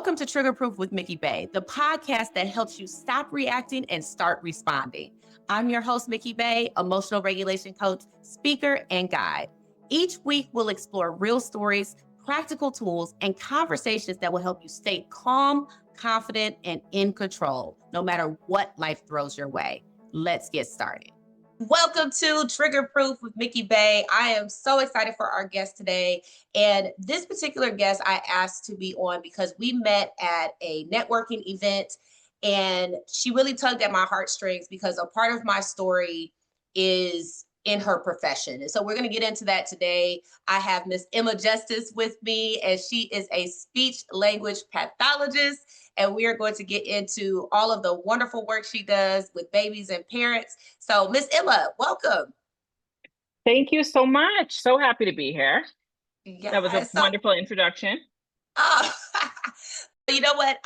Welcome to Trigger Proof with Mikki Bey, the podcast that helps you stop reacting and start responding. I'm your host, Mikki Bey, emotional regulation coach, speaker, and guide. Each week, we'll explore real stories, practical tools, and conversations that will help you stay calm, confident, and in control, no matter what life throws your way. Let's get started. Welcome to Trigger Proof with Mikki Bey. I am so excited for our guest today. And this particular guest I asked to be on because we met at a networking event and she really tugged at my heartstrings because a part of my story is in her profession. And so we're going to get into that today. I have Miss Emma Justice with me, and she is a speech language pathologist. And we are going to get into all of the wonderful work she does with babies and parents. So Miss Emma, welcome. Thank you so much. So happy to be here. Yes. That was a wonderful introduction. You know what?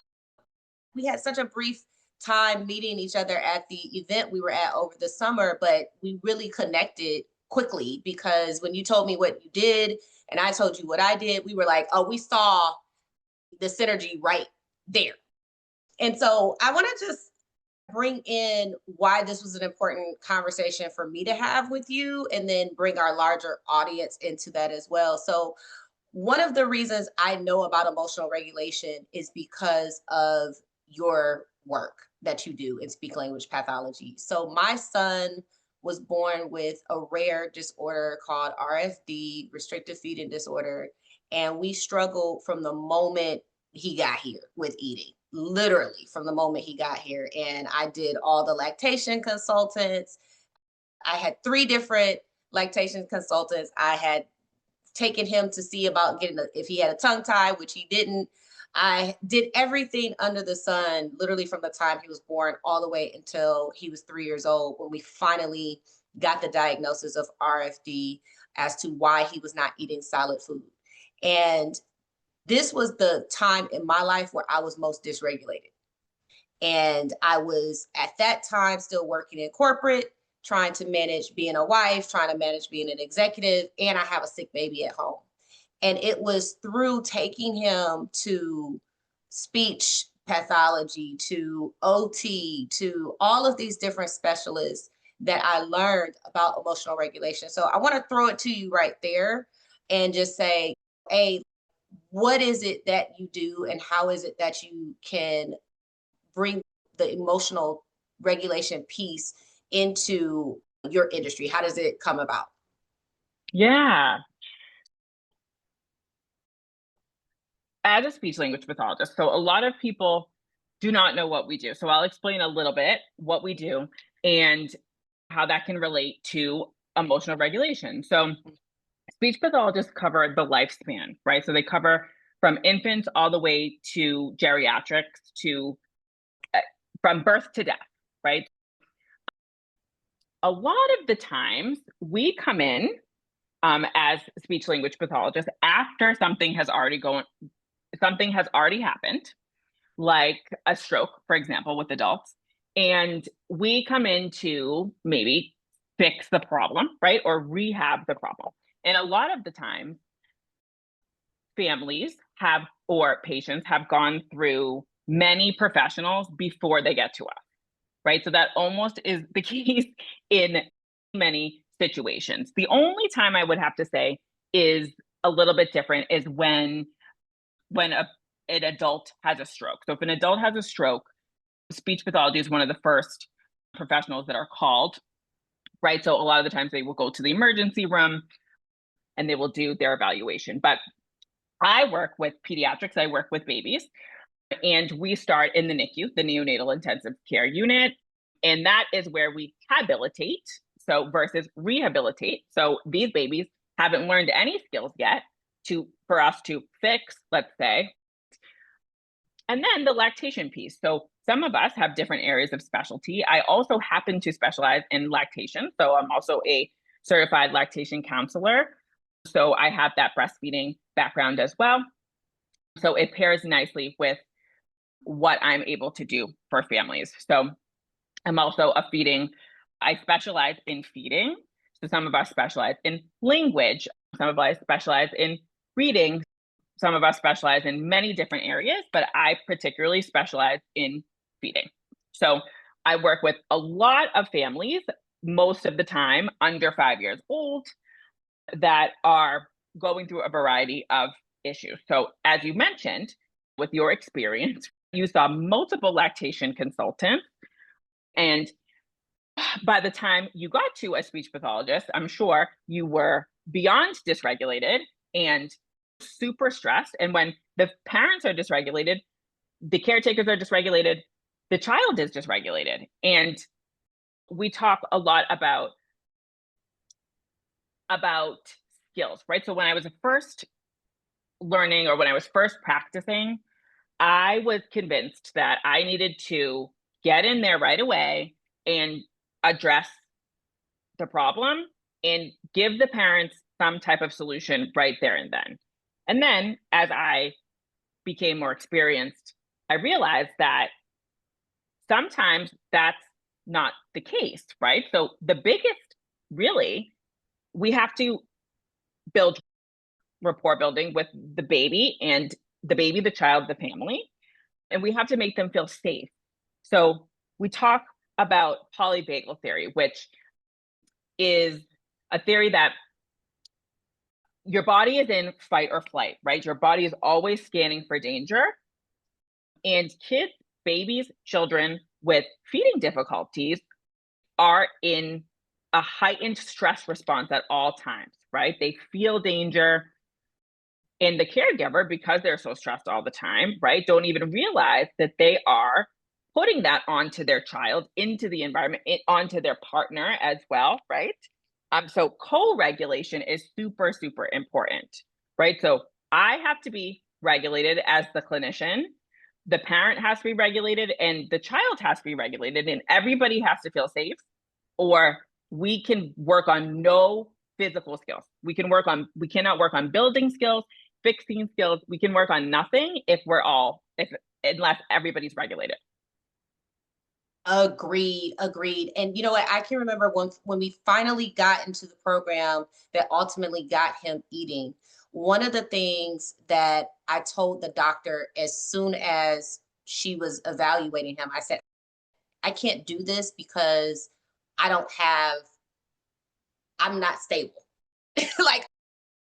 We had such a brief time meeting each other at the event we were at over the summer, but we really connected quickly because when you told me what you did and I told you what I did, we were like, oh, we saw the synergy right there. And so I want to just bring in why this was an important conversation for me to have with you, and then bring our larger audience into that as well. So one of the reasons I know about emotional regulation is because of your work that you do in speech language pathology. So my son was born with a rare disorder called RFD, restrictive feeding disorder. And we struggled from the moment he got here with eating, literally from the moment he got here. And I did all the lactation consultants. I had 3 different lactation consultants. I had taken him to see about getting if he had a tongue tie, which he didn't. I did everything under the sun, literally from the time he was born all the way until he was 3 years old, when we finally got the diagnosis of RFD as to why he was not eating solid food. And this was the time in my life where I was most dysregulated. And I was at that time still working in corporate, trying to manage being a wife, trying to manage being an executive, and I have a sick baby at home. And it was through taking him to speech pathology, to OT, to all of these different specialists that I learned about emotional regulation. So I want to throw it to you right there and just say, hey, what is it that you do and how is it that you can bring the emotional regulation piece into your industry? How does it come about? Yeah. As a speech language pathologist, so a lot of people do not know what we do. So I'll explain a little bit what we do and how that can relate to emotional regulation. So speech pathologists cover the lifespan, right? So they cover from infants all the way to geriatrics, to from birth to death, right? A lot of the times we come in as speech language pathologists after something has already happened, like a stroke, for example, with adults. And we come in to maybe fix the problem, right? Or rehab the problem. And a lot of the time, families or patients have gone through many professionals before they get to us, right? So that almost is the case in many situations. The only time I would have to say is a little bit different is when an adult has a stroke. So if an adult has a stroke, speech pathology is one of the first professionals that are called, right? So a lot of the times they will go to the emergency room and they will do their evaluation. But I work with pediatrics, I work with babies, and we start in the NICU, the neonatal intensive care unit. And that is where we habilitate, so versus rehabilitate. So these babies haven't learned any skills yet for us to fix, let's say. And then the lactation piece. So some of us have different areas of specialty. I also happen to specialize in lactation. So I'm also a certified lactation counselor. So I have that breastfeeding background as well. So it pairs nicely with what I'm able to do for families. So I'm also I specialize in feeding. So some of us specialize in language. Some of us specialize in reading. some of us specialize in many different areas, but I particularly specialize in feeding. So I work with a lot of families, most of the time under 5 years old, that are going through a variety of issues. So as you mentioned, with your experience, you saw multiple lactation consultants. And by the time you got to a speech pathologist, I'm sure you were beyond dysregulated and super stressed. And when the parents are dysregulated, the caretakers are dysregulated, the child is dysregulated. And we talk a lot about skills, right? So when I was first learning, or when I was first practicing, I was convinced that I needed to get in there right away and address the problem and give the parents some type of solution right there and then. And then as I became more experienced, I realized that sometimes that's not the case, right? So the biggest, really, we have to build rapport building with the baby, the child, the family, and we have to make them feel safe. So we talk about polyvagal theory, which is a theory that your body is in fight or flight, right? Your body is always scanning for danger. And kids, babies, children with feeding difficulties are in a heightened stress response at all times, right? They feel danger. And the caregiver, because they're so stressed all the time, right, don't even realize that they are putting that onto their child, into the environment, onto their partner as well, right? So co-regulation is super, super important, right? So I have to be regulated as the clinician, the parent has to be regulated, and the child has to be regulated, and everybody has to feel safe, or we can work on no physical skills. We cannot work on building skills, fixing skills. We can work on nothing unless everybody's regulated. Agreed, agreed. And you know what? I can remember when we finally got into the program that ultimately got him eating. One of the things that I told the doctor as soon as she was evaluating him, I said, I can't do this because I don't have, I'm not stable. Like,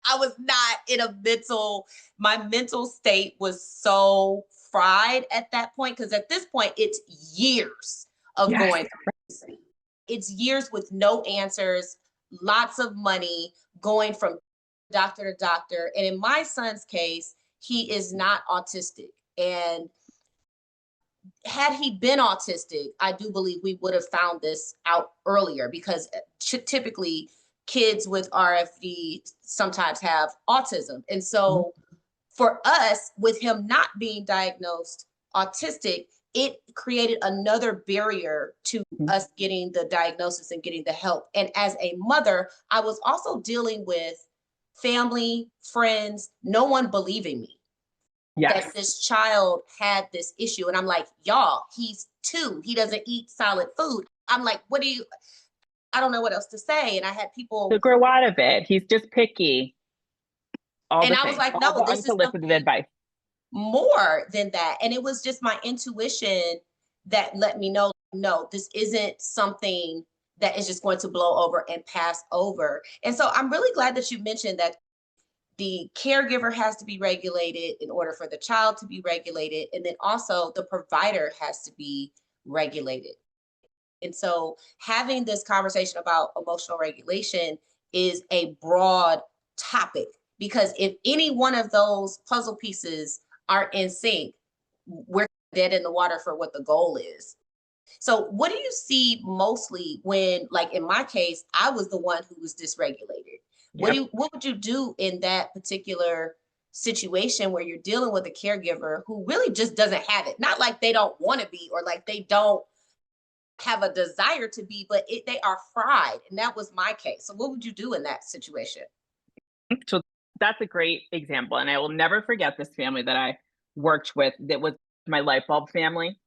I was not in my mental state was so fried at that point. Cause at this point, it's years of Yes. going through this. It's years with no answers, lots of money, going from doctor to doctor. And in my son's case, he is not autistic. And had he been autistic, I do believe we would have found this out earlier, because typically kids with RFD sometimes have autism. And so for us, with him not being diagnosed autistic, it created another barrier to us getting the diagnosis and getting the help. And as a mother, I was also dealing with family, friends, no one believing me. Yes. That this child had this issue. And I'm like, y'all, he's 2. He doesn't eat solid food. I'm like, I don't know what else to say. And I had people To grow out of it. He's just picky. And I was like, all no, the this is unsolicited advice. more than that. And it was just my intuition that let me know, no, this isn't something that is just going to blow over and pass over. And so I'm really glad that you mentioned that the caregiver has to be regulated in order for the child to be regulated. And then also the provider has to be regulated. And so having this conversation about emotional regulation is a broad topic, because if any one of those puzzle pieces aren't in sync, we're dead in the water for what the goal is. So what do you see mostly when, like in my case, I was the one who was dysregulated? Yep. What would you do in that particular situation where you're dealing with a caregiver who really just doesn't have it? Not like they don't want to be, or like they don't have a desire to be, but they are fried. And that was my case. So what would you do in that situation? So that's a great example. And I will never forget this family that I worked with that was my light bulb family,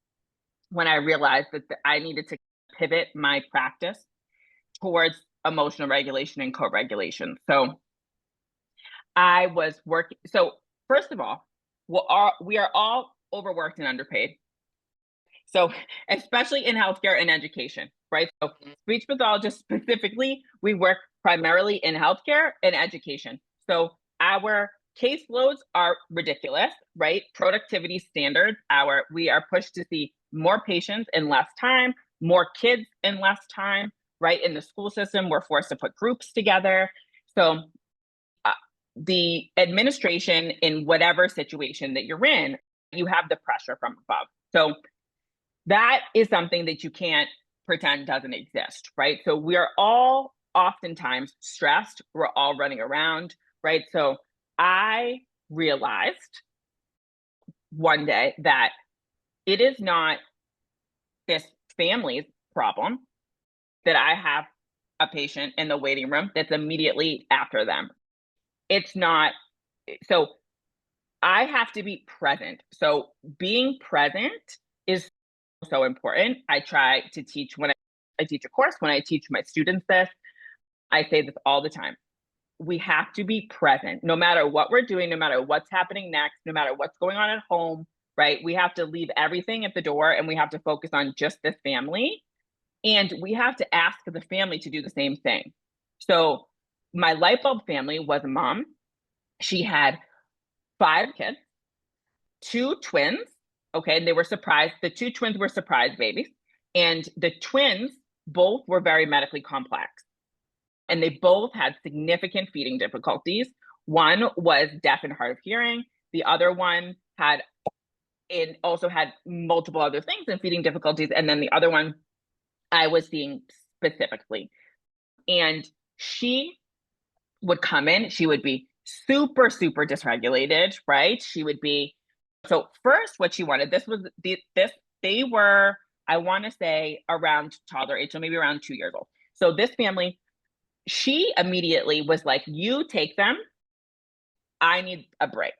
when I realized that I needed to pivot my practice towards emotional regulation and co-regulation. So I was working. So first of all, we are all overworked and underpaid. So, especially in healthcare and education, right? So, speech pathologists specifically, we work primarily in healthcare and education. So, our caseloads are ridiculous, right? Productivity standards, we are pushed to see more patients in less time, more kids in less time, right? In the school system, we're forced to put groups together. So, the administration in whatever situation that you're in, you have the pressure from above. So, that is something that you can't pretend doesn't exist, right? So we are all oftentimes stressed. We're all running around, right? So I realized one day that it is not this family's problem that I have a patient in the waiting room that's immediately after them. It's not, so I have to be present. So being present is so important. I try to teach when I teach a course, when I teach my students this, I say this all the time. We have to be present no matter what we're doing, no matter what's happening next, no matter what's going on at home, right? We have to leave everything at the door and we have to focus on just this family. And we have to ask the family to do the same thing. So my light bulb family was a mom. She had 5 kids, 2 twins. Okay, and they were surprised. The 2 twins were surprise babies, and the twins both were very medically complex, and they both had significant feeding difficulties. One was deaf and hard of hearing. The other one also had multiple other things and feeding difficulties, and then the other one I was seeing specifically. And she would come in, she would be super, super dysregulated, right? She would be, so first what she wanted, they were, I want to say around toddler age, so maybe around 2 years old. So this family, she immediately was like, you take them, I need a break.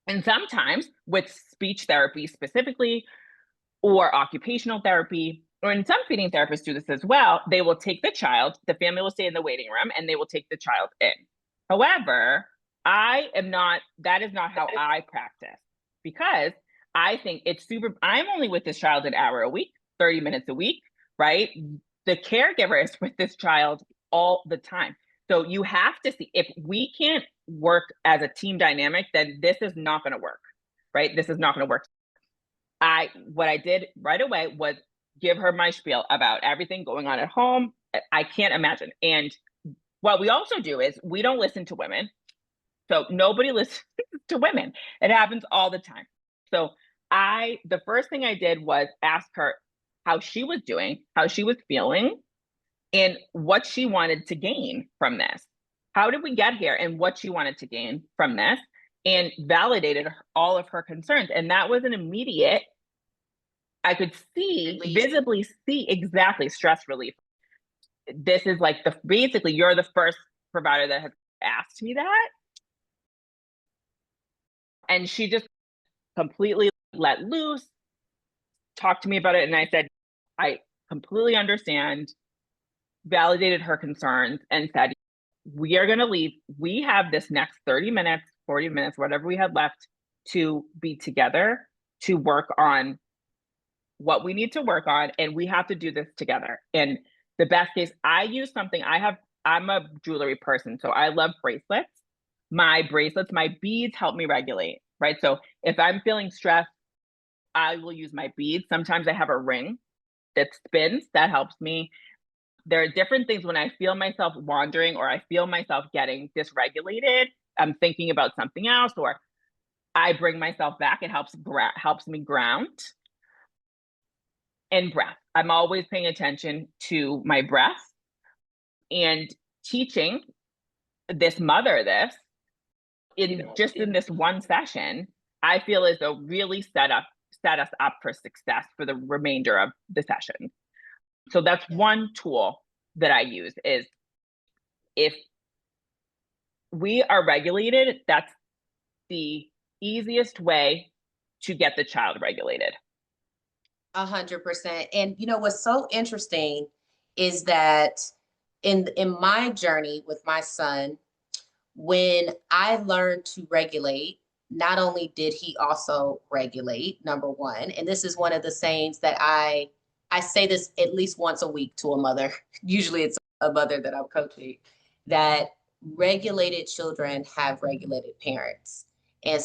And sometimes with speech therapy specifically, or occupational therapy, or in some feeding therapists do this as well, they will take the child, the family will stay in the waiting room, and they will take the child in. However, that is not how I practice, because I think I'm only with this child an hour a week, 30 minutes a week, right? The caregiver is with this child all the time. So you have to see, if we can't work as a team dynamic, then this is not going to work, right? This is not going to work. What I did right away was give her my spiel about everything going on at home. I can't imagine. And what we also do is we don't listen to women. So nobody listens to women. It happens all the time. So the first thing I did was ask her how she was doing, how she was feeling, and what she wanted to gain from this. How did we get here and what she wanted to gain from this, and validated all of her concerns. And that was an immediate, I could visibly see exactly stress relief. This is like basically you're the first provider that has asked me that. And she just completely let loose, talked to me about it. And I said, I completely understand, validated her concerns, and said, we are going to leave. We have this next 30 minutes, 40 minutes, whatever we had left, to be together, to work on what we need to work on, and we have to do this together. And the best case, I'm a jewelry person, so I love bracelets. My beads help me regulate, right? So if I'm feeling stressed, I will use my beads. Sometimes I have a ring that spins, that helps me. There are different things when I feel myself wandering, or I feel myself getting dysregulated, I'm thinking about something else, or I bring myself back. It helps me ground. And breath. I'm always paying attention to my breath, and teaching this mother this in this one session, I feel as though really set us up for success for the remainder of the session. So that's one tool that I use, is if we are regulated, that's the easiest way to get the child regulated. 100%. And what's so interesting is that in my journey with my son, When I learned to regulate, not only did he also regulate, number one, and this is one of the sayings that I say this at least once a week to a mother. Usually it's a mother that I'm coaching, that regulated children have regulated parents. And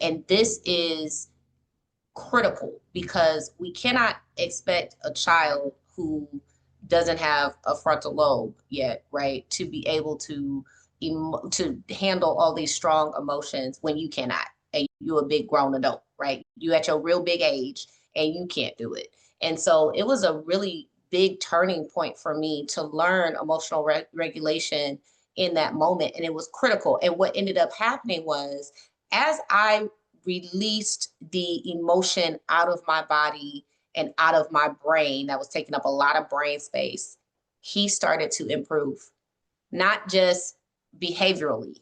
and this is critical because we cannot expect a child who doesn't have a frontal lobe yet, right, to be able to to handle all these strong emotions when you cannot. And you're a big grown adult, right? You at your real big age and you can't do it. And so it was a really big turning point for me to learn emotional regulation in that moment. And it was critical. And what ended up happening was, as I released the emotion out of my body and out of my brain that was taking up a lot of brain space, he started to improve, not just behaviorally,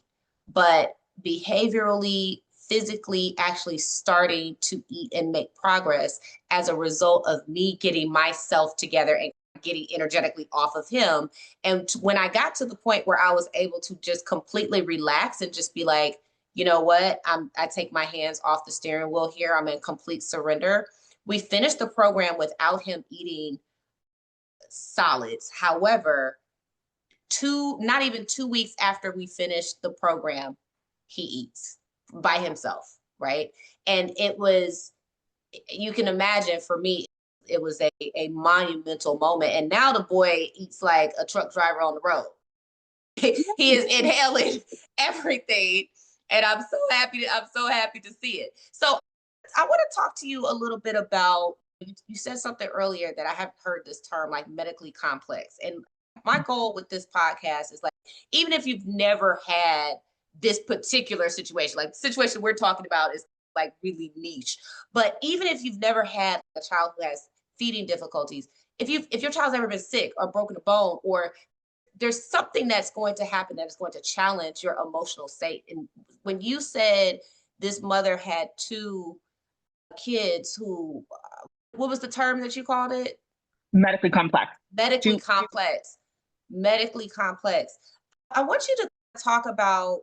but behaviorally, physically, actually starting to eat and make progress as a result of me getting myself together and getting energetically off of him. And when I got to the point where I was able to just completely relax and just be like, you know what, I take my hands off the steering wheel here. I'm in complete surrender. We finished the program without him eating solids. However, not even 2 weeks after we finished the program, he eats by himself, right? And it was, you can imagine, for me, it was a monumental moment. And now the boy eats like a truck driver on the road. He is inhaling everything. And I'm so happy to see it. So I want to talk to you a little bit about, you said something earlier that I haven't heard this term, like medically complex. And my goal with this podcast is like, even if you've never had this particular situation, like the situation we're talking about is like really niche, but even if you've never had a child who has feeding difficulties, if your child's ever been sick or broken a bone, or there's something that's going to happen that is going to challenge your emotional state. And when you said this mother had two kids who, what was the term that you called it? Medically complex. Medically complex. Medically complex. I want you to talk about,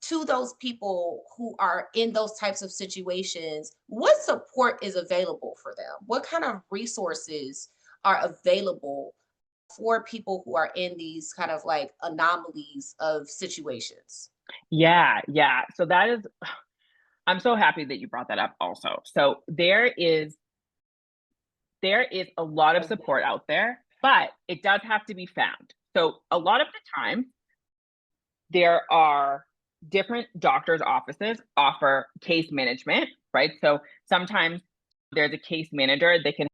to those people who are in those types of situations, what support is available for them? What kind of resources are available for people who are in these kind of like anomalies of situations? Yeah, yeah. So that is, I'm so happy that you brought that up also. So there is a lot of support out there, but it does have to be found. So a lot of the time, there are different doctors' offices offer case management, right? So sometimes there's a case manager that can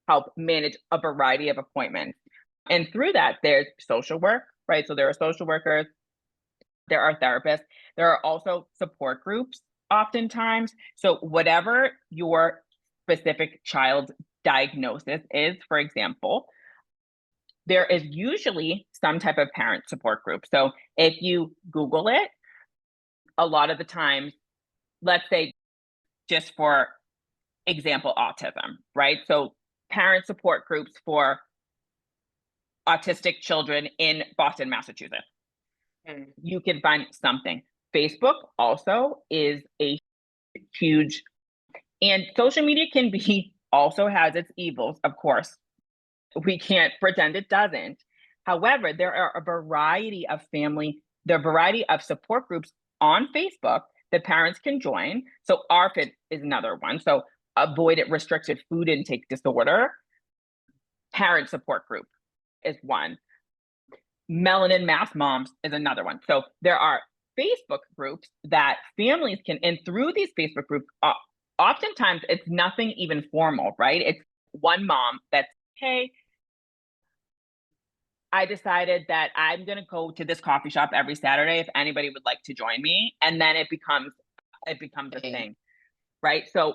help manage a variety of appointments. And through that, there's social work, right? So there are social workers, there are therapists, there are also support groups oftentimes. So whatever your specific child's diagnosis is, for example, there is usually some type of parent support group. So if you Google it, a lot of the times, let's say just for example, autism, right? So parent support groups for autistic children in Boston, Massachusetts. You can find something. Facebook also is a huge, and social media can be also has its evils, of course. We can't pretend it doesn't. However, there are a variety of support groups on Facebook that parents can join. So RFID is another one. So avoidant restricted food intake disorder, parent support group is one. Melanin Mass Moms is another one. So there are Facebook groups that families can, and through these Facebook groups, oftentimes it's nothing even formal, right? It's one mom that's, hey, I decided that I'm going to go to this coffee shop every Saturday if anybody would like to join me. And then it becomes a thing, right? So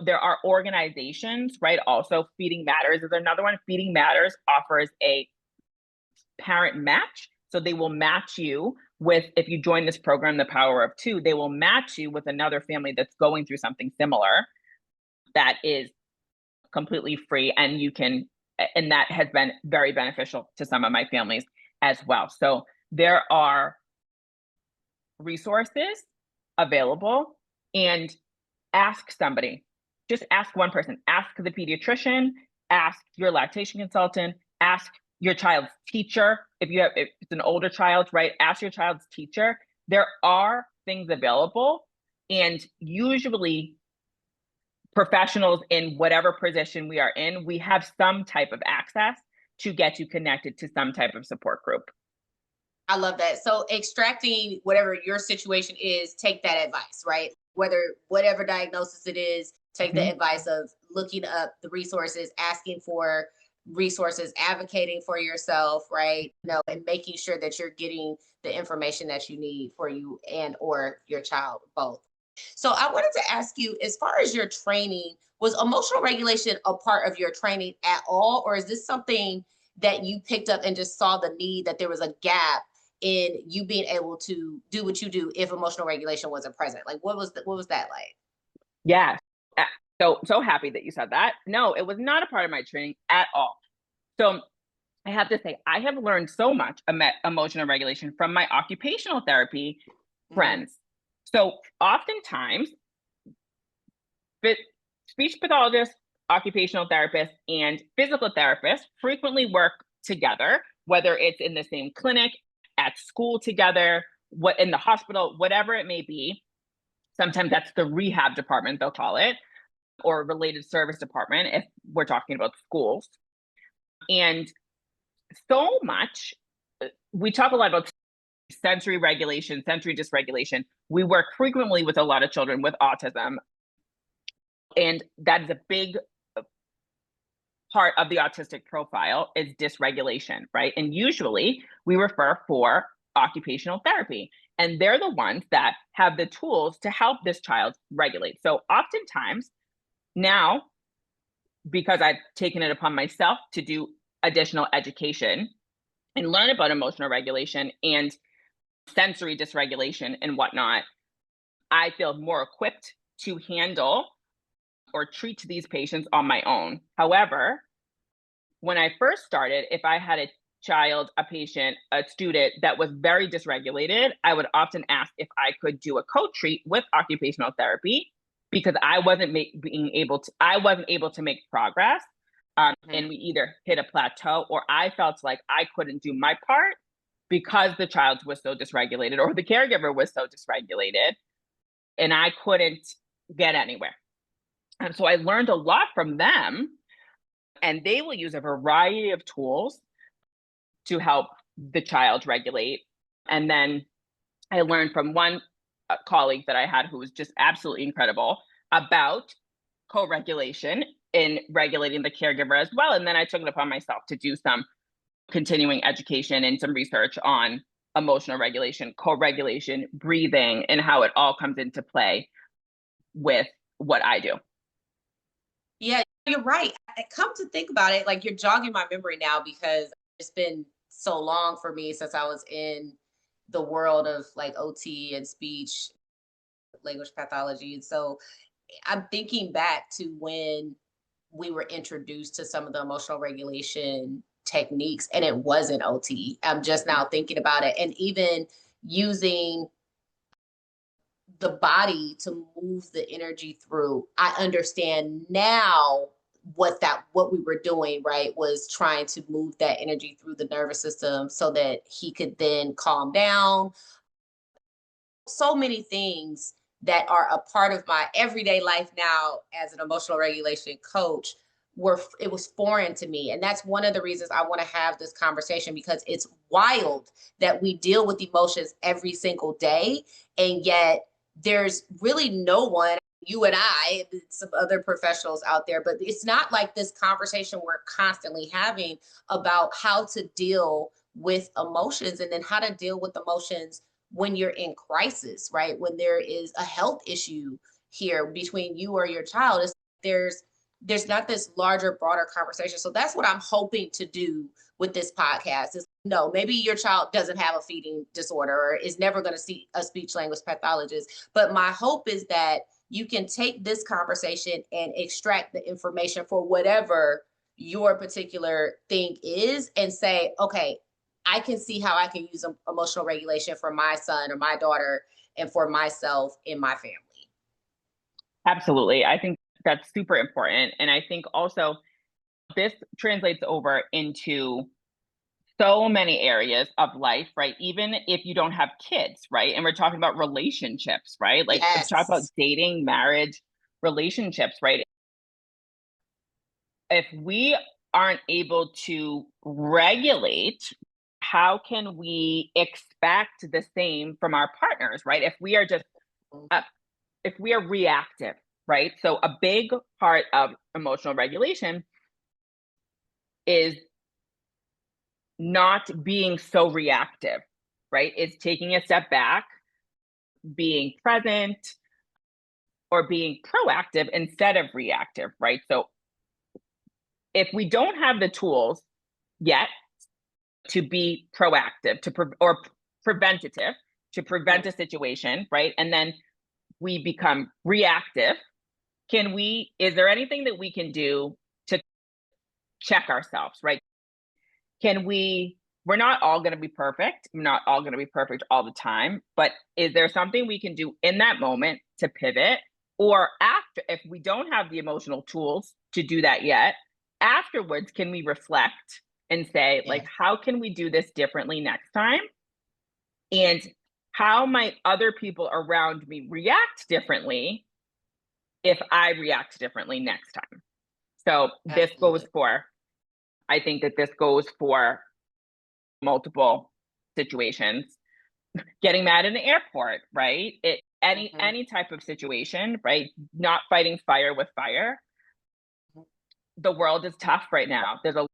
there are organizations, right? Also, Feeding Matters is another one. Feeding Matters offers a parent match. So they will match you with, if you join this program, The Power of Two, they will match you with another family that's going through something similar that is completely free, and that has been very beneficial to some of my families as well. So there are resources available and ask somebody. Just ask one person. Ask the pediatrician, ask your lactation consultant, ask your child's teacher. If it's an older child, right? Ask your child's teacher. There are things available, and usually professionals in whatever position we are in, we have some type of access to get you connected to some type of support group. I love that. So extracting whatever your situation is, take that advice, right? Whatever diagnosis it is, take the Mhm. advice of looking up the resources, asking for resources, advocating for yourself, right? And making sure that you're getting the information that you need for you and or your child both. So I wanted to ask you, as far as your training, was emotional regulation a part of your training at all? Or is this something that you picked up and just saw the need, that there was a gap in you being able to do what you do if emotional regulation wasn't present? Like what was that like? Yeah. Uh, So happy that you said that. No, it was not a part of my training at all. So I have to say, I have learned so much about emotional regulation from my occupational therapy Mhm. friends. So oftentimes, but speech pathologists, occupational therapists, and physical therapists frequently work together, whether it's in the same clinic, at school together, what in the hospital, whatever it may be. Sometimes that's the rehab department, they'll call it, or related service department if we're talking about schools. And so much, we talk a lot about sensory regulation, sensory dysregulation. We work frequently with a lot of children with autism, and that is a big part of the autistic profile is dysregulation, right? And usually we refer for occupational therapy, and they're the ones that have the tools to help this child regulate. So oftentimes now, because I've taken it upon myself to do additional education and learn about emotional regulation and sensory dysregulation and whatnot, I feel more equipped to handle or treat these patients on my own. However, when I first started, if I had a child, a patient, a student that was very dysregulated, I would often ask if I could do a co-treat with occupational therapy because I wasn't able to make progress. And Mhm. we either hit a plateau or I felt like I couldn't do my part because the child was so dysregulated or the caregiver was so dysregulated and I couldn't get anywhere. And so I learned a lot from them, and they will use a variety of tools to help the child regulate. And then I learned from one colleague that I had who was just absolutely incredible about co regulation in regulating the caregiver as well. And then I took it upon myself to do some continuing education and some research on emotional regulation, co regulation, breathing, and how it all comes into play with what I do. Yeah, you're right. I come to think about it, like you're jogging my memory now because it's been so long for me since I was in the world of like OT and speech language pathology. And so I'm thinking back to when we were introduced to some of the emotional regulation techniques and it wasn't OT. I'm just now thinking about it. And even using the body to move the energy through. I understand now what we were doing, right, was trying to move that energy through the nervous system so that he could then calm down. So many things that are a part of my everyday life now as an emotional regulation coach it was foreign to me, and that's one of the reasons I want to have this conversation, because it's wild that we deal with emotions every single day, and yet there's really no one, you and I and some other professionals out there, but it's not like this conversation we're constantly having about how to deal with emotions, and then how to deal with emotions when you're in crisis, right? When there is a health issue here between you or your child, there's there's not this larger, broader conversation. So that's what I'm hoping to do with this podcast is, no, maybe your child doesn't have a feeding disorder or is never going to see a speech language pathologist. But my hope is that you can take this conversation and extract the information for whatever your particular thing is and say, okay, I can see how I can use emotional regulation for my son or my daughter and for myself in my family. Absolutely. I think that's super important. And I think also this translates over into so many areas of life, right? Even if you don't have kids, right? And we're talking about relationships, right? Like, let's talk about Yes. dating, marriage, relationships, right? If we aren't able to regulate, how can we expect the same from our partners, right? If we are just, uh, if we are reactive, right? So a big part of emotional regulation is not being so reactive, right? It's taking a step back, being present, or being proactive instead of reactive, right? So if we don't have the tools yet to be proactive, or preventative, to prevent a situation, right? And then we become reactive. Is there anything that we can do to check ourselves, right? We're not all going to be perfect. We're not all going to be perfect all the time, but is there something we can do in that moment to pivot? Or after, if we don't have the emotional tools to do that yet, afterwards, can we reflect and say, like, Yes. how can we do this differently next time? And how might other people around me react differently if I react differently next time? So Absolutely. I think that this goes for multiple situations. Getting mad in the airport, right? Mhm. Any type of situation, right? Not fighting fire with fire. The world is tough right now. There's a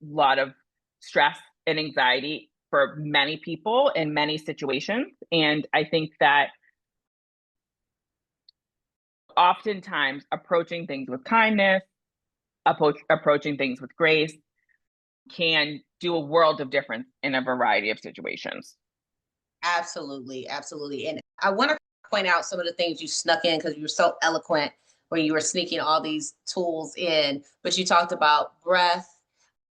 lot of stress and anxiety for many people in many situations. And I think that oftentimes approaching things with kindness, approaching things with grace can do a world of difference in a variety of situations. Absolutely, absolutely. And I want to point out some of the things you snuck in because you were so eloquent when you were sneaking all these tools in. But you talked about breath.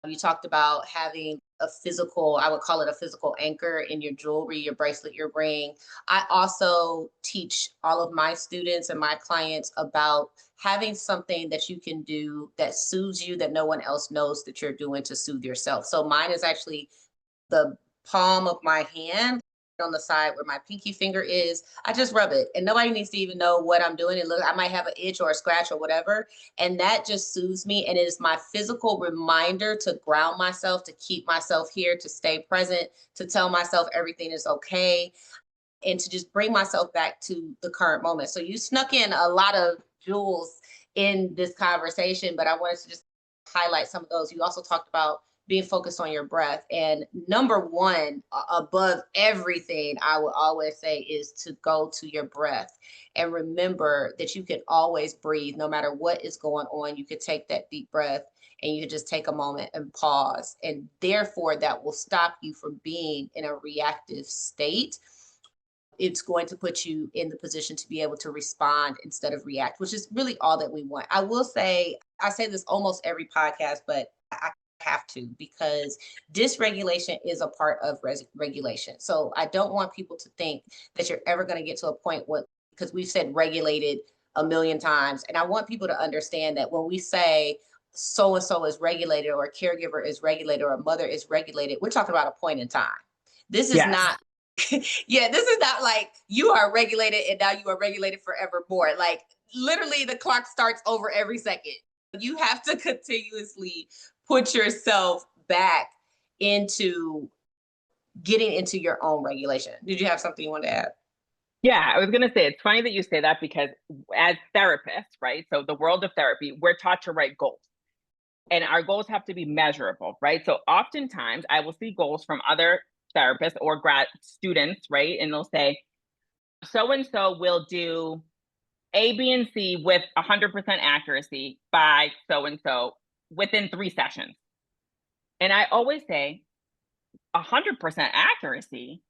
You talked about having a physical, I would call it a physical anchor in your jewelry, your bracelet, your ring. I also teach all of my students and my clients about having something that you can do that soothes you that no one else knows that you're doing to soothe yourself. So mine is actually the palm of my hand on the side where my pinky finger is. I just rub it and nobody needs to even know what I'm doing. And look, I might have an itch or a scratch or whatever. And that just soothes me. And it is my physical reminder to ground myself, to keep myself here, to stay present, to tell myself everything is okay, and to just bring myself back to the current moment. So you snuck in a lot of jewels in this conversation, but I wanted to just highlight some of those. You also talked about being focused on your breath. And number one, above everything, I would always say is to go to your breath and remember that you can always breathe no matter what is going on. You could take that deep breath and you can just take a moment and pause. And therefore, that will stop you from being in a reactive state. It's going to put you in the position to be able to respond instead of react, which is really all that we want. I will say, I say this almost every podcast, but I have to because dysregulation is a part of regulation. So I don't want people to think that you're ever going to get to a point where, because we've said regulated a million times. And I want people to understand that when we say so and so is regulated, or a caregiver is regulated, or a mother is regulated, we're talking about a point in time. This is Yes. not yeah, this is not like you are regulated and now you are regulated forevermore. Like literally the clock starts over every second. You have to continuously put yourself back into getting into your own regulation. Did you have something you want to add? Yeah, I was going to say, it's funny that you say that because as therapists, right? So the world of therapy, we're taught to write goals and our goals have to be measurable, right? So oftentimes I will see goals from other therapists or grad students, right? And they'll say, so and so will do A, B, and C with 100% accuracy by so and so within 3 sessions. And I always say, 100% accuracy.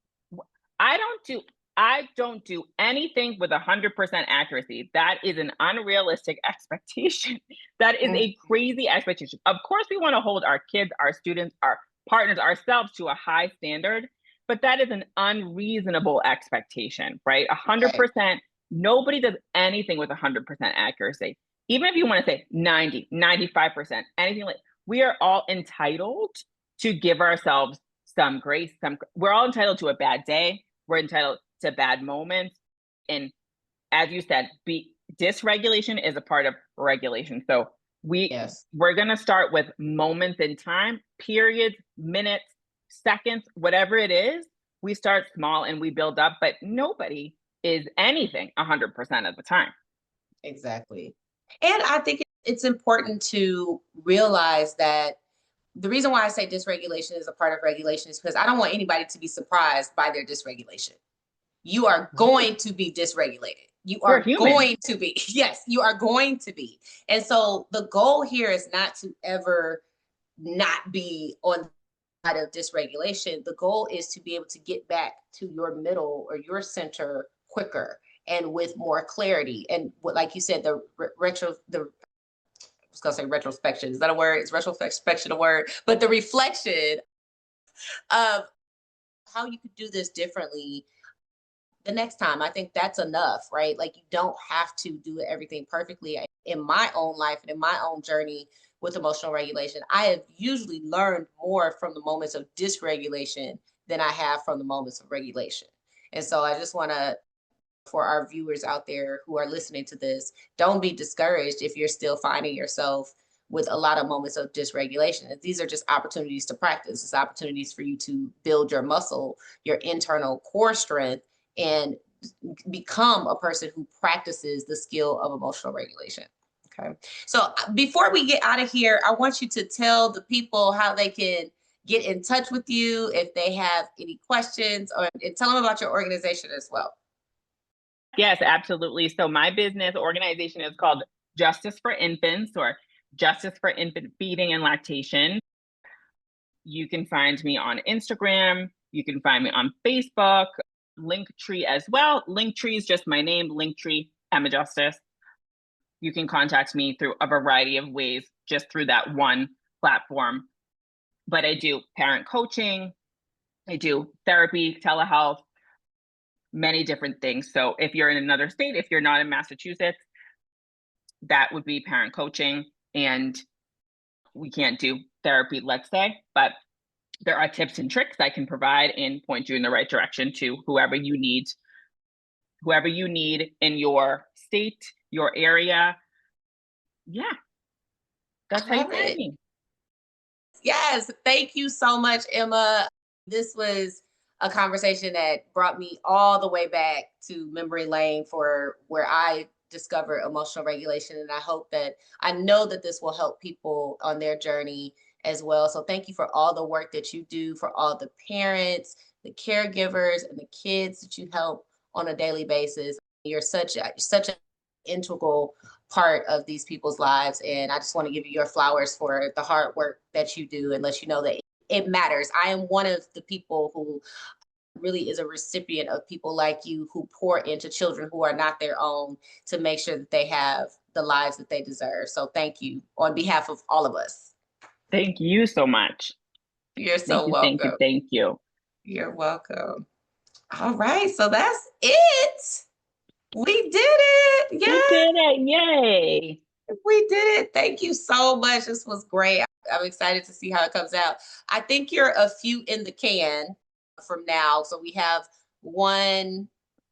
I don't do I don't do anything with 100% accuracy. That is an unrealistic expectation. That is a Mhm. crazy expectation. Of course, we want to hold our kids, our students, our partners, ourselves to a high standard, but that is an unreasonable expectation, right? 100%, nobody does anything with 100% accuracy. Even if you want to say 90, 95%, anything like, we are all entitled to give ourselves some grace, we're all entitled to a bad day. We're entitled to bad moments. And as you said, dysregulation is a part of regulation. So we're going to start with moments in time, periods, minutes, seconds, whatever it is. We start small and we build up, but nobody is anything 100% of the time. Exactly. And I think it's important to realize that the reason why I say dysregulation is a part of regulation is because I don't want anybody to be surprised by their dysregulation. You are going to be dysregulated. You are going to be. Yes, you are going to be. And so the goal here is not to ever not be on the side of dysregulation. The goal is to be able to get back to your middle or your center quicker and with more clarity. And what, like you said, I was gonna say retrospection. Is that a word? Is retrospection a word? But the reflection of how you could do this differently the next time, I think that's enough, right? Like, you don't have to do everything perfectly. In my own life and in my own journey with emotional regulation, I have usually learned more from the moments of dysregulation than I have from the moments of regulation. And so I just want to, for our viewers out there who are listening to this, don't be discouraged if you're still finding yourself with a lot of moments of dysregulation. These are just opportunities to practice. It's opportunities for you to build your muscle, your internal core strength, and become a person who practices the skill of emotional regulation. Okay. So before we get out of here, I want you to tell the people how they can get in touch with you if they have any questions, and tell them about your organization as well. Yes, absolutely. So my business organization is called Justice for Infants, or Justice for Infant Feeding and Lactation. You can find me on Instagram. You can find me on Facebook, Linktree as well. Linktree is just my name, Linktree, Emma Justice. You can contact me through a variety of ways, just through that one platform. But I do parent coaching, I do therapy, telehealth, many different things. So if you're in another state, if you're not in Massachusetts, that would be parent coaching. And we can't do therapy, let's say, but there are tips and tricks I can provide and point you in the right direction to whoever you need in your state, your area. Yeah, that's how you find me. Yes, thank you so much, Emma. This was a conversation that brought me all the way back to memory lane for where I discovered emotional regulation. And I know that this will help people on their journey as well. So thank you for all the work that you do, for all the parents, the caregivers, and the kids that you help on a daily basis. You're such an integral part of these people's lives. And I just want to give you your flowers for the hard work that you do and let you know that it matters. I am one of the people who really is a recipient of people like you who pour into children who are not their own to make sure that they have the lives that they deserve. So thank you on behalf of all of us. Thank you so much. You're so welcome. Thank you. You're welcome. All right. So that's it. We did it. Yay. We did it. Yay. We did it. Thank you so much. This was great. I'm excited to see how it comes out. I think you're a few in the can from now. So we have one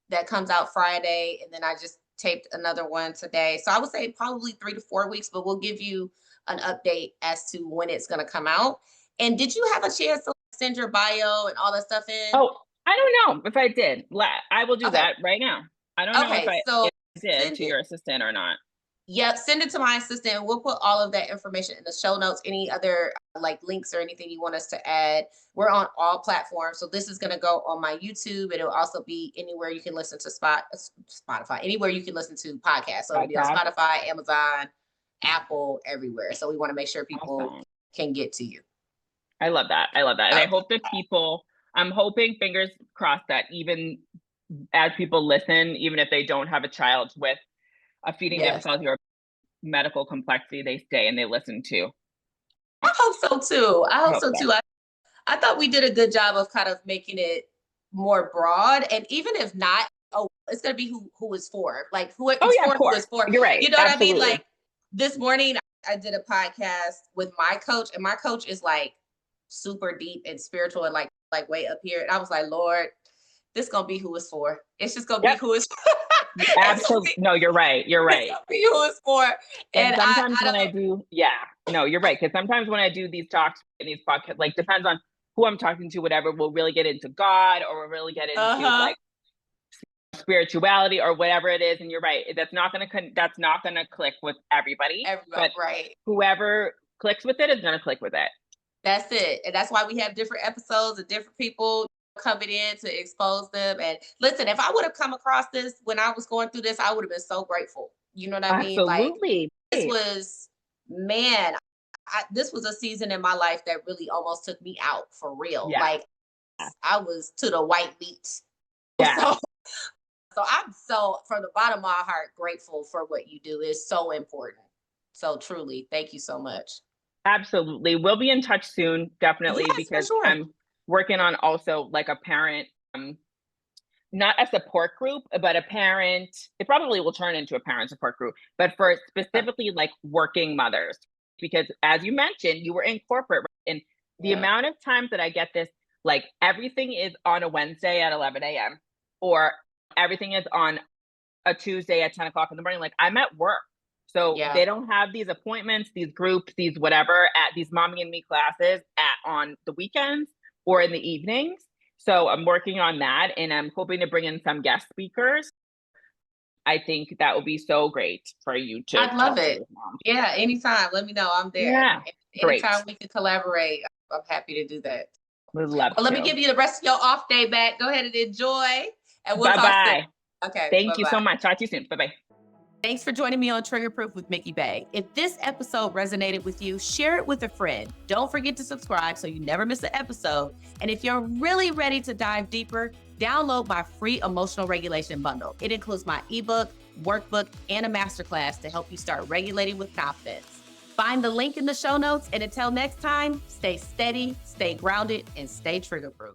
that comes out Friday, and then I just taped another one today. So I would say probably 3 to 4 weeks, but we'll give you an update as to when it's going to come out. And did you have a chance to send your bio and all that stuff in? Oh, I don't know if I did. I will do that right now. I don't know if I did to your assistant or not. Yep, send it to my assistant. We'll put all of that information in the show notes. Any other like links or anything you want us to add. We're on all platforms. So this is going to go on my YouTube. It'll also be anywhere you can listen to Spotify, anywhere you can listen to podcasts. So it'll be on Spotify, Amazon, Apple, everywhere. So we want to make sure people can get to you. I love that. I love that. And I hope that I'm hoping, fingers crossed, that even as people listen, even if they don't have a child with a feeding difficulty or medical complexity, they stay and they listen too. I hope so too. I thought we did a good job of kind of making it more broad. And even if not, oh, it's gonna be who is for. Like who Oh is yeah, of for, who course. is for. You're right. You know what I mean? Absolutely. Like this morning I did a podcast with my coach, and my coach is like super deep and spiritual and like way up here. And I was like, Lord, this gonna be who it's for. It's just gonna be Yep. who it's Absolutely. No, you're right. You're it's right. gonna be who it's for. And And sometimes I when I don't do, yeah, no, you're right. Because sometimes when I do these talks and these podcasts, like depends on who I'm talking to, whatever, we'll really get into God or we'll really get into uh-huh. like spirituality or whatever it is. And you're right. That's not gonna click with everybody. Everybody, But right. whoever clicks with it is gonna click with it. That's it. And that's why we have different episodes of different people coming in to expose them. And listen, if I would have come across this when I was going through this, I would have been so grateful. You know what I mean? Like Absolutely. this Right. was, man, this was a season in my life that really almost took me out for real. Yeah. Like I was to the white meat. Yeah. So, so I'm so from the bottom of my heart grateful for what you do. It's so important. So truly, thank you so much. Absolutely. We'll be in touch soon, definitely, Yes, for because sure. I'm working on also like a parent, not a support group, but a parent. It probably will turn into a parent support group, but for specifically like working mothers. Because as you mentioned, you were in corporate, right? And the Yeah. amount of times that I get this, like everything is on a Wednesday at 11 a.m. or everything is on a Tuesday at 10 o'clock in the morning. Like I'm at work. So Yeah. they don't have these appointments, these groups, these whatever at these mommy and me classes on the weekends or in the evenings. So I'm working on that and I'm hoping to bring in some guest speakers. I think that would be so great for you to I'd love talk to it. your mom. Yeah, anytime. Let me know. I'm there. Yeah, Anytime great. we can collaborate, I'm happy to do that. Would love Well, let me to. give you the rest of your off day back. Go ahead and enjoy, and we'll Bye talk soon. bye. Okay, Thank bye you so bye. much. Talk to you soon. Bye bye. Thanks for joining me on Trigger Proof with Mikki Bey. If this episode resonated with you, share it with a friend. Don't forget to subscribe so you never miss an episode. And if you're really ready to dive deeper, download my free emotional regulation bundle. It includes my ebook, workbook, and a masterclass to help you start regulating with confidence. Find the link in the show notes. And until next time, stay steady, stay grounded, and stay trigger proof.